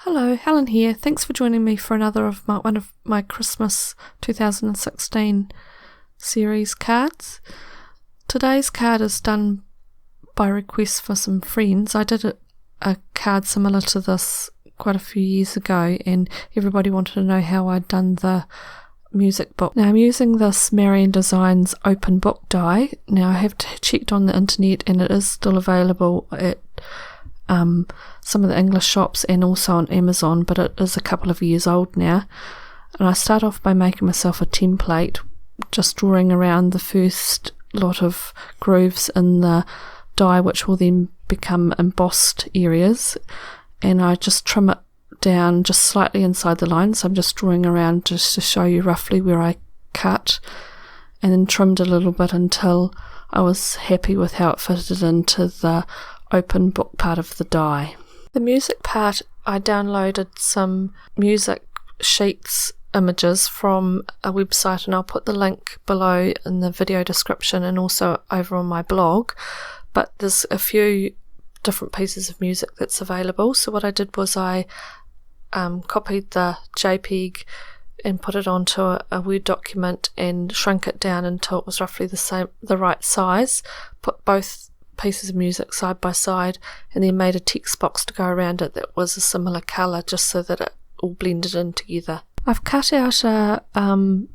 Hello, Helen here. Thanks for joining me for another of one of my Christmas 2016 series cards. Today's card is done by request for some friends. I did a card similar to this quite a few years ago, and everybody wanted to know how I'd done the music book. Now I'm using this Marion Designs open book die. Now I have checked on the internet and it is still available at some of the English shops and also on Amazon, but it is a couple of years old now. And I start off by making myself a template, just drawing around the first lot of grooves in the die, which will then become embossed areas, and I just trim it down just slightly inside the line. So I'm just drawing around just to show you roughly where I cut, and then trimmed a little bit until I was happy with how it fitted into the open book part of the die. The music part, I downloaded some music sheets images from a website, and I'll put the link below in the video description and also over on my blog. But there's a few different pieces of music that's available. So what I did was I copied the JPEG and put it onto a Word document and shrunk it down until it was roughly the right size. Put both pieces of music side by side, and then made a text box to go around it that was a similar colour, just so that it all blended in together. I've cut out one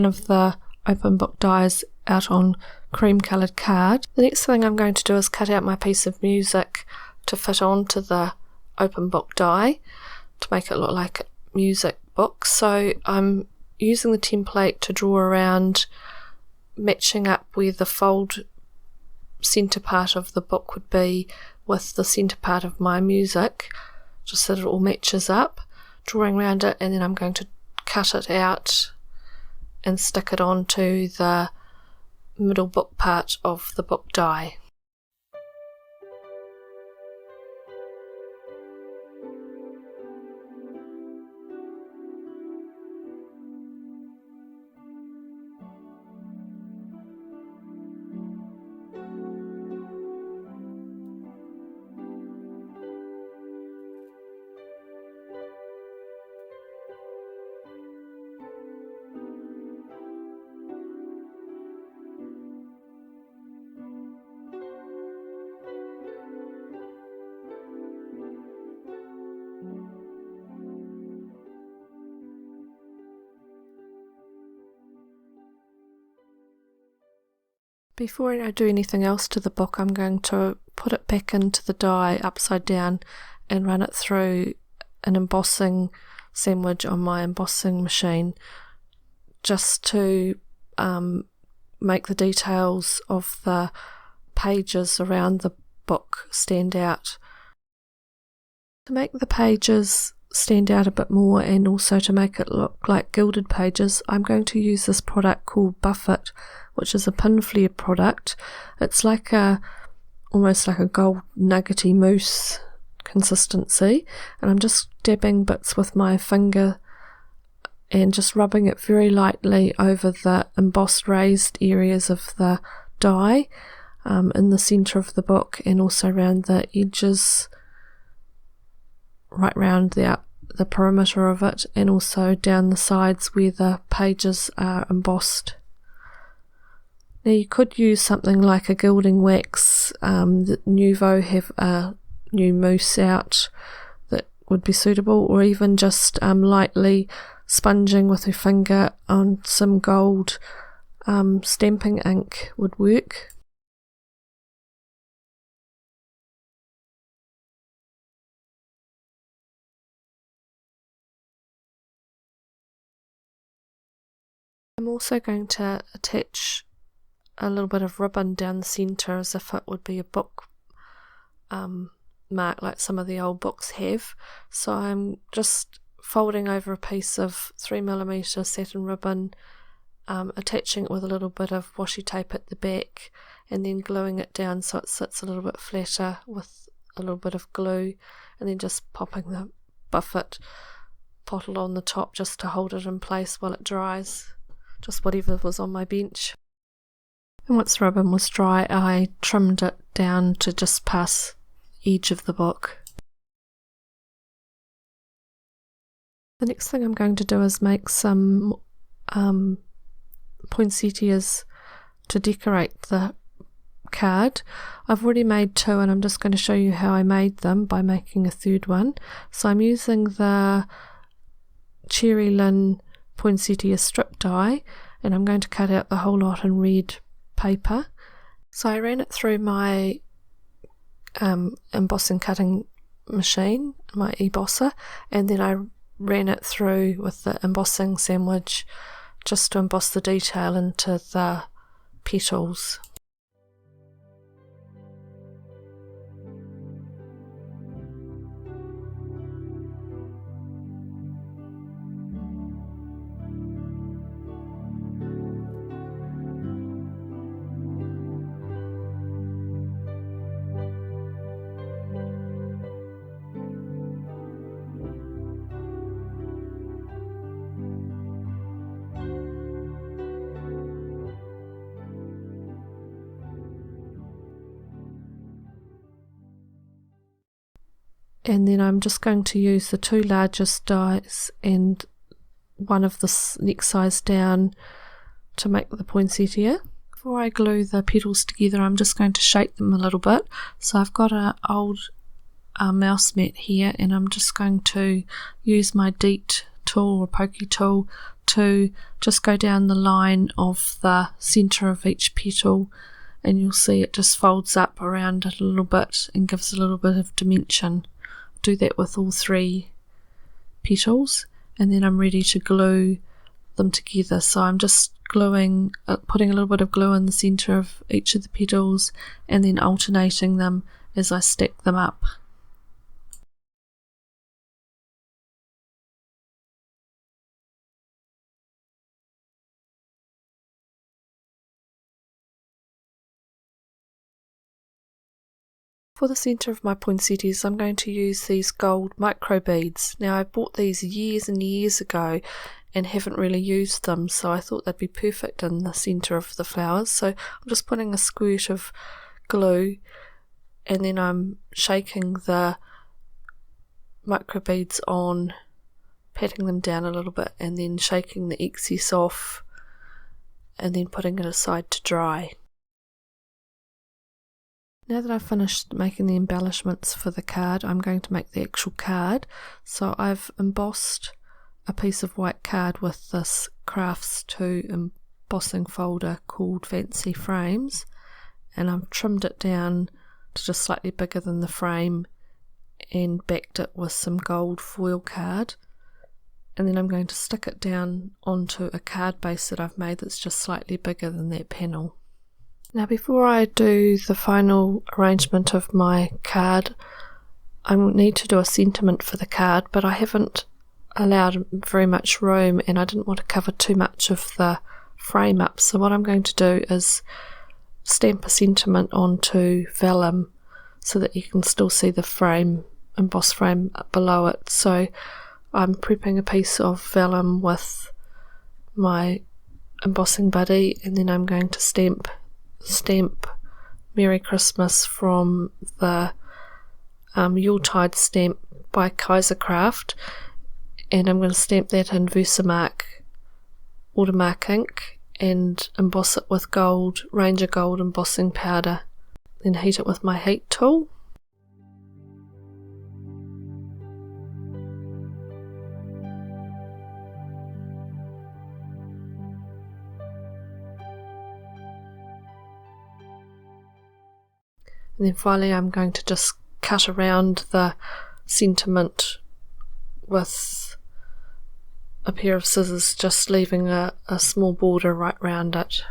of the open book dies out on cream coloured card. The next thing I'm going to do is cut out my piece of music to fit onto the open book die to make it look like a music book. So I'm using the template to draw around, matching up where the fold centre part of the book would be with the centre part of my music, just so that it all matches up, drawing around it, and then I'm going to cut it out and stick it onto the middle book part of the book die. Before I do anything else to the book, I'm going to put it back into the die upside down and run it through an embossing sandwich on my embossing machine, just to make the details of the pages around the book stand out. To make the pages stand out a bit more, and also to make it look like gilded pages, I'm going to use this product called Buffet, which is a pin flare product. It's like almost like a gold nuggety mousse consistency, and I'm just dabbing bits with my finger and just rubbing it very lightly over the embossed raised areas of the die in the centre of the book, and also around the edges, right round the perimeter of it, and also down the sides where the pages are embossed. Now you could use something like a gilding wax. The Nuvo have a new mousse out that would be suitable, or even just lightly sponging with your finger on some gold stamping ink would work. I'm also going to attach a little bit of ribbon down the centre as if it would be a book mark, like some of the old books have. So I'm just folding over a piece of 3mm satin ribbon, attaching it with a little bit of washi tape at the back, and then gluing it down so it sits a little bit flatter with a little bit of glue, and then just popping the Buffet bottle on the top just to hold it in place while it dries, just whatever was on my bench. And once the ribbon was dry, I trimmed it down to just past the edge of the book. The next thing I'm going to do is make some poinsettias to decorate the card. I've already made 2 and I'm just going to show you how I made them by making a 3rd one. So I'm using the Cherry Lin poinsettia strip die, and I'm going to cut out the whole lot in red paper. So I ran it through my embossing cutting machine, my embosser, and then I ran it through with the embossing sandwich just to emboss the detail into the petals. And then I'm just going to use the 2 largest dies and one of the next size down to make the poinsettia. Before I glue the petals together, I'm just going to shake them a little bit. So I've got an old mouse mat here, and I'm just going to use my deet tool or pokey tool to just go down the line of the centre of each petal, and you'll see it just folds up around it a little bit and gives a little bit of dimension. Do that with all 3 petals, and then I'm ready to glue them together. So I'm just gluing, putting a little bit of glue in the centre of each of the petals and then alternating them as I stack them up. For the centre of my poinsettias, I'm going to use these gold micro beads. Now, I bought these years and years ago and haven't really used them, so I thought they'd be perfect in the centre of the flowers. So I'm just putting a squirt of glue, and then I'm shaking the micro beads on, patting them down a little bit, and then shaking the excess off, and then putting it aside to dry. Now that I've finished making the embellishments for the card, I'm going to make the actual card. So I've embossed a piece of white card with this Crafts 2 embossing folder called Fancy Frames, and I've trimmed it down to just slightly bigger than the frame and backed it with some gold foil card. And then I'm going to stick it down onto a card base that I've made that's just slightly bigger than that panel. Now, before I do the final arrangement of my card, I need to do a sentiment for the card, but I haven't allowed very much room and I didn't want to cover too much of the frame up. So what I'm going to do is stamp a sentiment onto vellum so that you can still see the frame, emboss frame below it. So I'm prepping a piece of vellum with my embossing buddy, and then I'm going to stamp Merry Christmas from the Yuletide stamp by Kaisercraft, and I'm going to stamp that in Versamark watermark ink and emboss it with gold, Ranger Gold embossing powder, then heat it with my heat tool. And then finally I'm going to just cut around the sentiment with a pair of scissors, just leaving a small border right round it.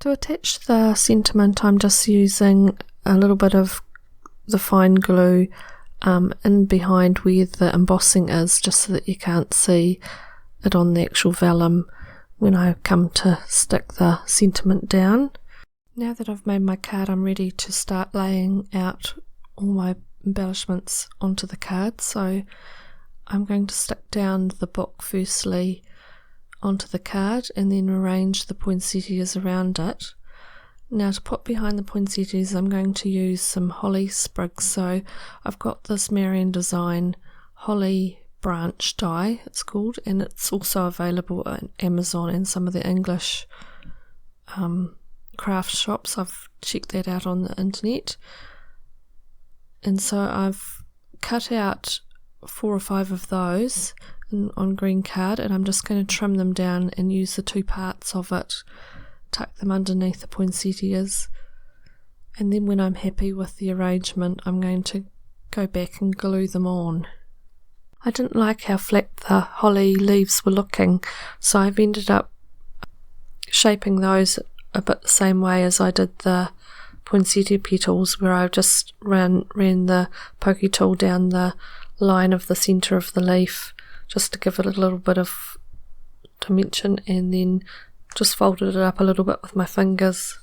To attach the sentiment, I'm just using a little bit of the fine glue in behind where the embossing is, just so that you can't see it on the actual vellum when I come to stick the sentiment down. Now that I've made my card, I'm ready to start laying out all my embellishments onto the card. So I'm going to stick down the book firstly onto the card and then arrange the poinsettias around it. Now to put behind the poinsettias, I'm going to use some holly sprigs. So I've got this Marian Design holly branch die, it's called, and it's also available on Amazon and some of the English craft shops. I've checked that out on the internet. And so I've cut out 4 or 5 of those on green card, and I'm just going to trim them down and use the 2 parts of it, tuck them underneath the poinsettias, and then when I'm happy with the arrangement, I'm going to go back and glue them on. I didn't like how flat the holly leaves were looking, so I've ended up shaping those a bit the same way as I did the poinsettia petals, where I just ran the pokey tool down the line of the centre of the leaf just to give it a little bit of dimension, and then just folded it up a little bit with my fingers.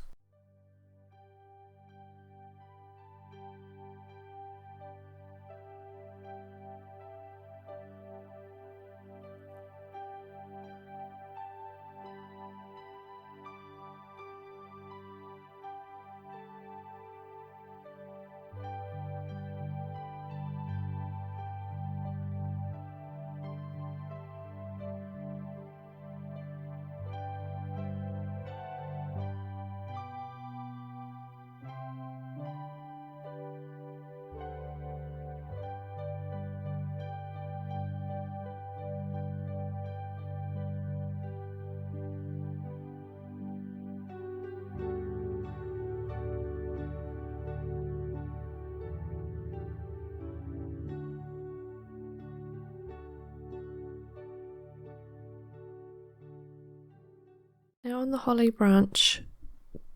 Now on the holly branch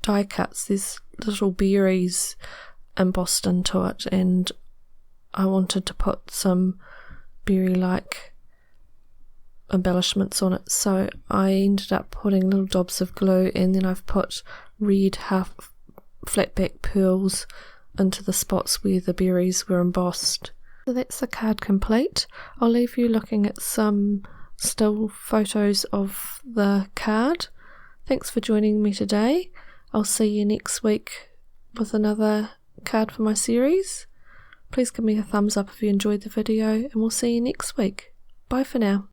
die cuts, there's little berries embossed into it, and I wanted to put some berry-like embellishments on it, so I ended up putting little dobs of glue, and then I've put red half flat back pearls into the spots where the berries were embossed. So that's the card complete. I'll leave you looking at some still photos of the card. Thanks for joining me today. I'll see you next week with another card for my series. Please give me a thumbs up if you enjoyed the video, and we'll see you next week. Bye for now.